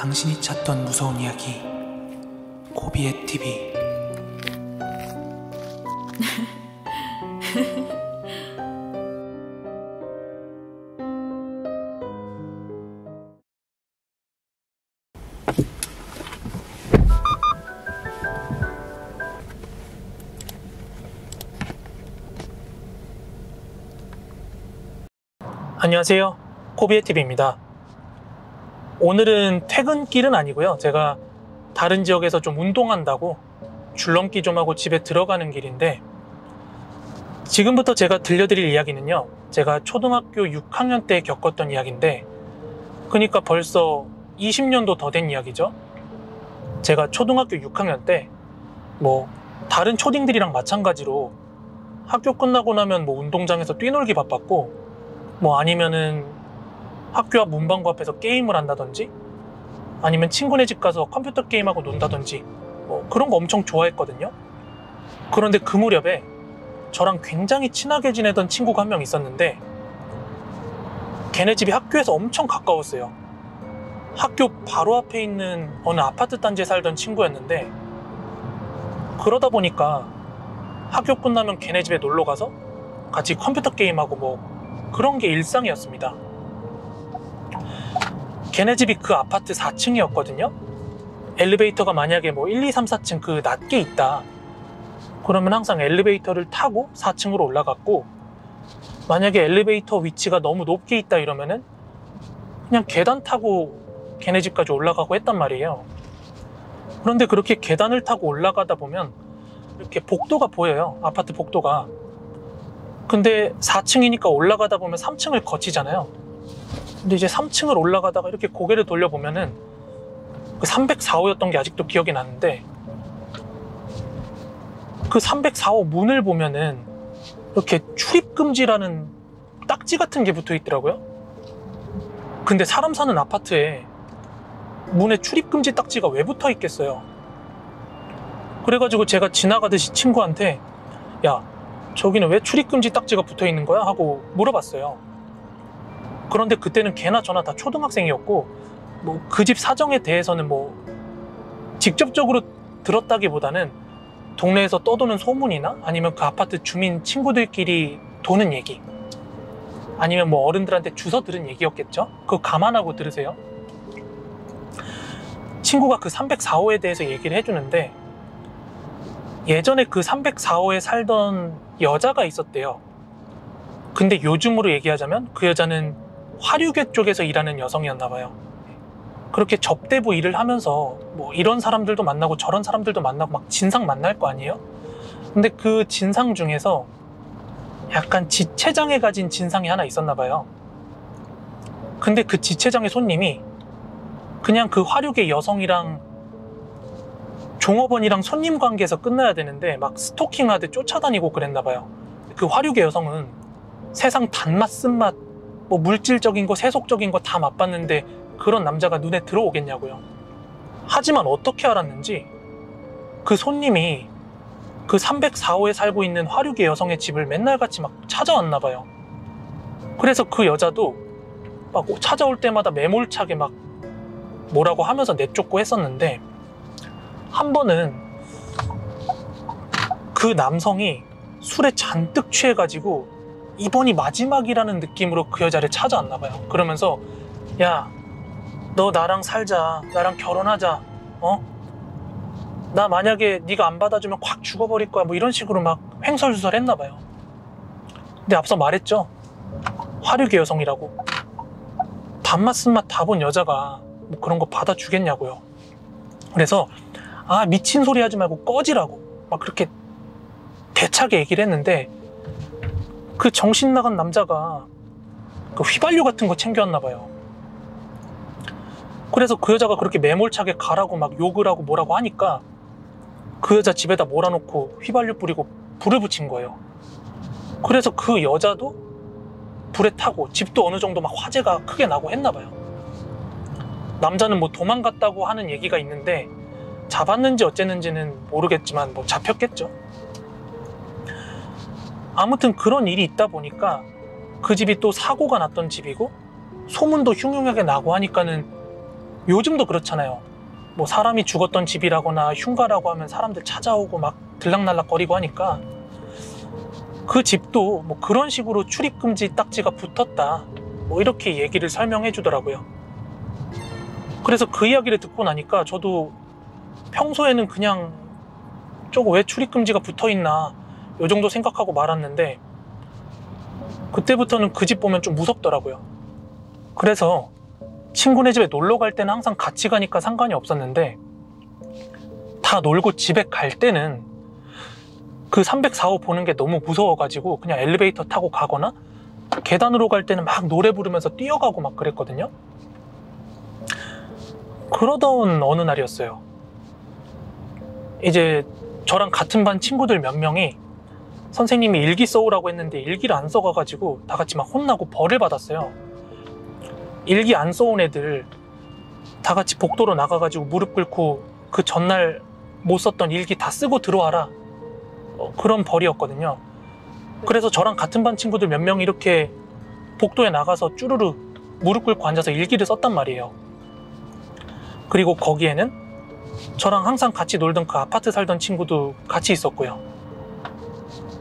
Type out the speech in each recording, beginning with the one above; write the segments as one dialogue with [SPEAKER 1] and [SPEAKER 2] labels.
[SPEAKER 1] 당신이 찾던 무서운 이야기 고비의 TV.
[SPEAKER 2] 안녕하세요, 코비의TV입니다. 오늘은 퇴근길은 아니고요, 제가 다른 지역에서 좀 운동한다고 줄넘기 좀 하고 집에 들어가는 길인데, 지금부터 제가 들려드릴 이야기는요, 제가 초등학교 6학년 때 겪었던 이야기인데, 그러니까 벌써 20년도 더 된 이야기죠. 제가 초등학교 6학년 때 다른 초딩들이랑 마찬가지로 학교 끝나고 나면 운동장에서 뛰놀기 바빴고, 아니면은 학교 앞 문방구 앞에서 게임을 한다든지, 아니면 친구네 집 가서 컴퓨터 게임하고 논다든지, 그런 거 엄청 좋아했거든요. 그런데 그 무렵에 저랑 굉장히 친하게 지내던 친구가 한 명 있었는데, 걔네 집이 학교에서 엄청 가까웠어요. 학교 바로 앞에 있는 어느 아파트 단지에 살던 친구였는데, 그러다 보니까 학교 끝나면 걔네 집에 놀러 가서 같이 컴퓨터 게임하고 그런 게 일상이었습니다. 걔네 집이 그 아파트 4층이었거든요. 엘리베이터가 만약에 1, 2, 3, 4층 그 낮게 있다 그러면 항상 엘리베이터를 타고 4층으로 올라갔고, 만약에 엘리베이터 위치가 너무 높게 있다 이러면은 그냥 계단 타고 걔네 집까지 올라가고 했단 말이에요. 그런데 그렇게 계단을 타고 올라가다 보면 이렇게 복도가 보여요, 아파트 복도가. 근데 4층이니까 올라가다 보면 3층을 거치잖아요. 근데 이제 3층을 올라가다가 이렇게 고개를 돌려보면은 그 304호였던 게 아직도 기억이 나는데, 그 304호 문을 보면은 이렇게 출입금지라는 딱지 같은 게 붙어 있더라고요. 근데 사람 사는 아파트에 문에 출입금지 딱지가 왜 붙어 있겠어요? 그래가지고 제가 지나가듯이 친구한테 야, 저기는 왜 출입금지 딱지가 붙어 있는 거야? 하고 물어봤어요. 그런데 그때는 걔나 저나 다 초등학생이었고, 그 집 사정에 대해서는 직접적으로 들었다기보다는 동네에서 떠도는 소문이나 아니면 그 아파트 주민 친구들끼리 도는 얘기, 아니면 어른들한테 주워 들은 얘기였겠죠? 그거 감안하고 들으세요. 친구가 그 304호에 대해서 얘기를 해주는데, 예전에 그 304호에 살던 여자가 있었대요. 근데 요즘으로 얘기하자면 그 여자는 화류계 쪽에서 일하는 여성이었나 봐요. 그렇게 접대부 일을 하면서 이런 사람들도 만나고 저런 사람들도 만나고 막 진상 만날 거 아니에요? 근데 그 진상 중에서 약간 지체장애 가진 진상이 하나 있었나 봐요. 근데 그 지체장애 손님이 그냥 그 화류계 여성이랑 종업원이랑 손님 관계에서 끝나야 되는데 막 스토킹하듯 쫓아다니고 그랬나 봐요. 그 화류계 여성은 세상 단맛 쓴맛 물질적인 거 세속적인 거 다 맛봤는데 그런 남자가 눈에 들어오겠냐고요. 하지만 어떻게 알았는지 그 손님이 그 304호에 살고 있는 화류계 여성의 집을 맨날 같이 막 찾아왔나 봐요. 그래서 그 여자도 막 찾아올 때마다 매몰차게 막 뭐라고 하면서 내쫓고 했었는데, 한 번은 그 남성이 술에 잔뜩 취해가지고 이번이 마지막이라는 느낌으로 그 여자를 찾아왔나 봐요. 그러면서 야, 너 나랑 살자, 나랑 결혼하자, 나 만약에 네가 안 받아주면 확 죽어버릴 거야, 이런 식으로 막 횡설수설 했나 봐요. 근데 앞서 말했죠, 화류계 여성이라고. 단맛 쓴맛 다 본 여자가 그런 거 받아주겠냐고요. 그래서 미친 소리 하지 말고 꺼지라고 막 그렇게 대차게 얘기를 했는데, 그 정신 나간 남자가 그 휘발유 같은 거 챙겨왔나 봐요. 그래서 그 여자가 그렇게 매몰차게 가라고 막 욕을 하고 뭐라고 하니까 그 여자 집에다 몰아놓고 휘발유 뿌리고 불을 붙인 거예요. 그래서 그 여자도 불에 타고 집도 어느 정도 막 화재가 크게 나고 했나 봐요. 남자는 도망갔다고 하는 얘기가 있는데, 잡았는지 어쨌는지는 모르겠지만 잡혔겠죠. 아무튼 그런 일이 있다 보니까 그 집이 또 사고가 났던 집이고 소문도 흉흉하게 나고 하니까는 요즘도 그렇잖아요. 뭐 사람이 죽었던 집이라거나 흉가라고 하면 사람들 찾아오고 막 들락날락거리고 하니까 그 집도 뭐 그런 식으로 출입금지 딱지가 붙었다, 뭐 이렇게 얘기를 설명해 주더라고요. 그래서 그 이야기를 듣고 나니까 저도 평소에는 그냥 저거 왜 출입금지가 붙어있나 요 정도 생각하고 말았는데 그때부터는 그 집 보면 좀 무섭더라고요. 그래서 친구네 집에 놀러 갈 때는 항상 같이 가니까 상관이 없었는데 다 놀고 집에 갈 때는 그 304호 보는 게 너무 무서워가지고 그냥 엘리베이터 타고 가거나 계단으로 갈 때는 막 노래 부르면서 뛰어가고 막 그랬거든요. 그러던 어느 날이었어요. 이제 저랑 같은 반 친구들 몇 명이 선생님이 일기 써오라고 했는데 일기를 안 써가가지고 다 같이 막 혼나고 벌을 받았어요. 일기 안 써온 애들 다 같이 복도로 나가가지고 무릎 꿇고 그 전날 못 썼던 일기 다 쓰고 들어와라, 그런 벌이었거든요. 그래서 저랑 같은 반 친구들 몇 명이 이렇게 복도에 나가서 쭈루루 무릎 꿇고 앉아서 일기를 썼단 말이에요. 그리고 거기에는 저랑 항상 같이 놀던 그 아파트 살던 친구도 같이 있었고요.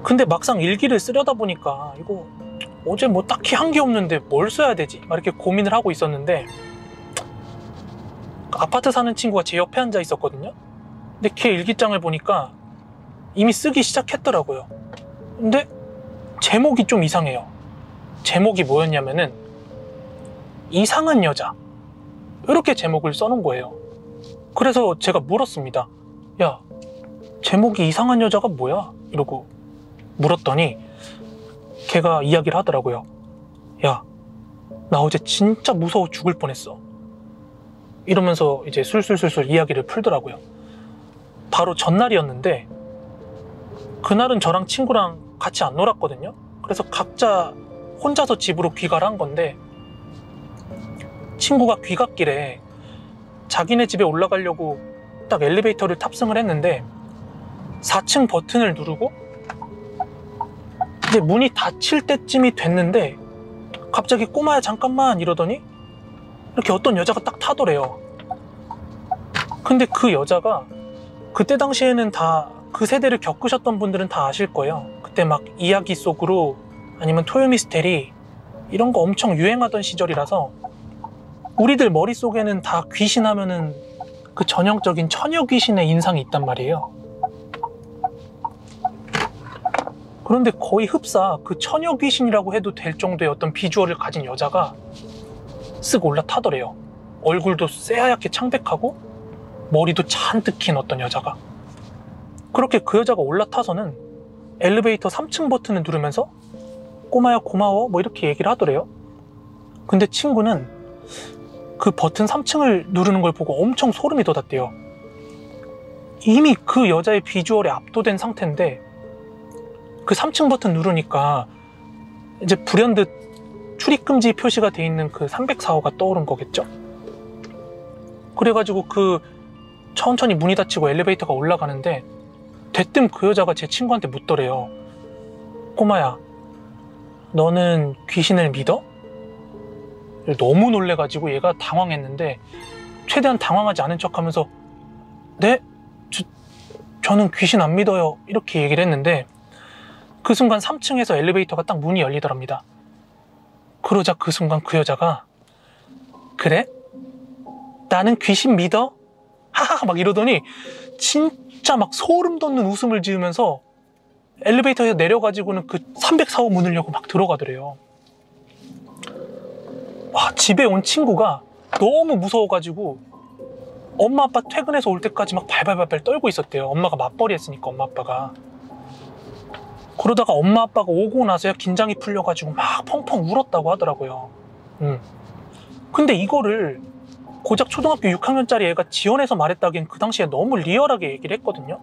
[SPEAKER 2] 근데 막상 일기를 쓰려다 보니까 이거 어제 뭐 딱히 한 게 없는데 뭘 써야 되지? 막 이렇게 고민을 하고 있었는데 아파트 사는 친구가 제 옆에 앉아 있었거든요. 근데 걔 일기장을 보니까 이미 쓰기 시작했더라고요. 근데 제목이 좀 이상해요. 제목이 뭐였냐면은 이상한 여자, 이렇게 제목을 써놓은 거예요. 그래서 제가 물었습니다. 야, 제목이 이상한 여자가 뭐야? 이러고 물었더니 걔가 이야기를 하더라고요. 야, 나 어제 진짜 무서워 죽을 뻔했어. 이러면서 이제 술술술술 이야기를 풀더라고요. 바로 전날이었는데 그날은 저랑 친구랑 같이 안 놀았거든요. 그래서 각자 혼자서 집으로 귀가를 한 건데 친구가 귀갓길에 자기네 집에 올라가려고 딱 엘리베이터를 탑승을 했는데 4층 버튼을 누르고 이제 문이 닫힐 때쯤이 됐는데 갑자기 꼬마야 잠깐만 이러더니 이렇게 어떤 여자가 딱 타더래요. 근데 그 여자가 그때 당시에는 다 그 세대를 겪으셨던 분들은 다 아실 거예요. 그때 막 이야기 속으로 아니면 토요미스테리 이런 거 엄청 유행하던 시절이라서 우리들 머릿속에는 다 귀신 하면은 그 전형적인 처녀 귀신의 인상이 있단 말이에요. 그런데 거의 흡사 그 처녀 귀신이라고 해도 될 정도의 어떤 비주얼을 가진 여자가 쓱 올라타더래요. 얼굴도 새하얗게 창백하고 머리도 잔뜩 긴 어떤 여자가. 그렇게 그 여자가 올라타서는 엘리베이터 3층 버튼을 누르면서 꼬마야 고마워 뭐 이렇게 얘기를 하더래요. 근데 친구는 그 버튼 3층을 누르는 걸 보고 엄청 소름이 돋았대요. 이미 그 여자의 비주얼에 압도된 상태인데 그 3층 버튼 누르니까 이제 불현듯 출입금지 표시가 돼 있는 그 304호가 떠오른 거겠죠. 그래가지고 그 천천히 문이 닫히고 엘리베이터가 올라가는데 대뜸 그 여자가 제 친구한테 묻더래요. 꼬마야, 너는 귀신을 믿어? 너무 놀래가지고 얘가 당황했는데 최대한 당황하지 않은 척하면서 네? 저는 귀신 안 믿어요 이렇게 얘기를 했는데 그 순간 3층에서 엘리베이터가 딱 문이 열리더랍니다. 그러자 그 순간 그 여자가 그래? 나는 귀신 믿어? 하하 막 이러더니 진짜 막 소름 돋는 웃음을 지으면서 엘리베이터에서 내려가지고는 그 304호 문을 열고 막 들어가더래요. 와, 집에 온 친구가 너무 무서워가지고 엄마 아빠 퇴근해서 올 때까지 막 발발발발 떨고 있었대요. 엄마가 맞벌이 했으니까 엄마 아빠가. 그러다가 엄마 아빠가 오고 나서야 긴장이 풀려가지고 막 펑펑 울었다고 하더라고요. 근데 이거를 고작 초등학교 6학년짜리 애가 지원해서 말했다기엔 그 당시에 너무 리얼하게 얘기를 했거든요.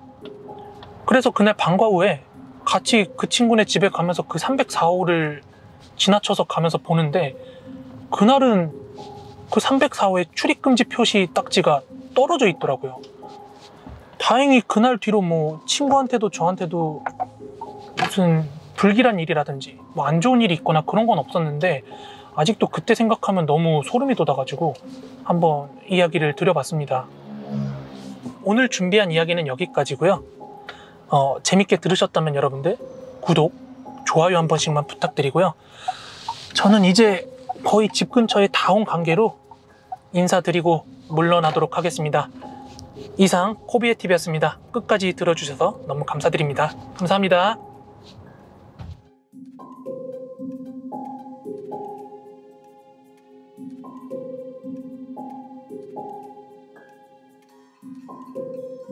[SPEAKER 2] 그래서 그날 방과 후에 같이 그 친구네 집에 가면서 그 304호를 지나쳐서 가면서 보는데 그날은 그 304호에 출입금지 표시 딱지가 떨어져 있더라고요. 다행히 그날 뒤로 뭐 친구한테도 저한테도 무슨 불길한 일이라든지 뭐 안 좋은 일이 있거나 그런 건 없었는데 아직도 그때 생각하면 너무 소름이 돋아가지고 한번 이야기를 드려봤습니다. 오늘 준비한 이야기는 여기까지고요. 재밌게 들으셨다면 여러분들 구독, 좋아요 한 번씩만 부탁드리고요. 저는 이제 거의 집 근처에 다 온 관계로 인사드리고 물러나도록 하겠습니다. 이상 코비의 TV였습니다. 끝까지 들어주셔서 너무 감사드립니다. 감사합니다.